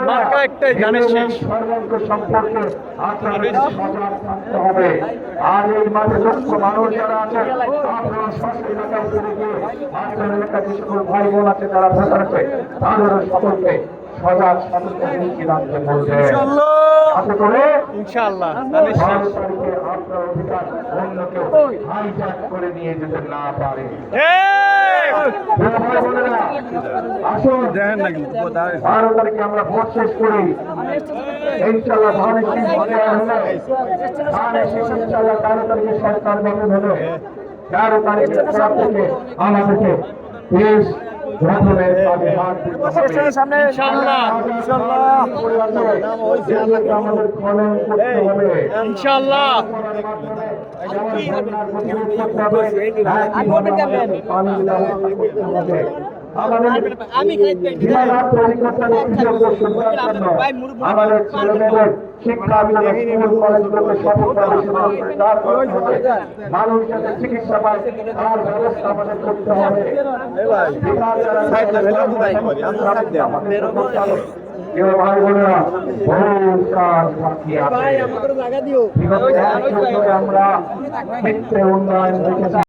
মার্কা একটাই জানেন সম্পর্কে সজাগ থাকতে হবে। আর এই মাঠে লক্ষ মানুষ যারা আছে আপনারা স্বাস্থ্য এলাকায় চলে গিয়ে আপনার এলাকায় যে সকল ভাই বোন আছে তারা ভোট আছে তাদেরও সকলকে সজাগ সতর্ক হুমকি রাখতে বলছে। হাতে করে ইনশাআল্লাহ আপনার অধিকার অন্য কেউ হাইজ্যাক করে নিয়ে যেতে না পারে। আসুন 12 তারিখে আমরা ভোট শেষ করি। ইনশাআল্লাহ ধানের শীষ হলে ধানের শীষ ইনশাআল্লাহ 13 তারিখে সরকার গঠন হলো। 13 তারিখের পর থেকে আমাদেরকে দেশ গঠনের কাজে হাত দিতে হবে। ইনশাআল্লাহ আমাদের খনন করতে হবে ইনশাআল্লাহ। আমাদের ছেলেমেয়েদের শিক্ষা স্কুল কলেজগুলোকে সঠিকভাবে মানুষ যাতে চিকিৎসা পায় তার ব্যবস্থা আমাদের করতে হবে। ভাই বোনেরা বহু কাজ বাকি আছে। আমরা ক্ষেত্রে উন্নয়ন দেখেছি,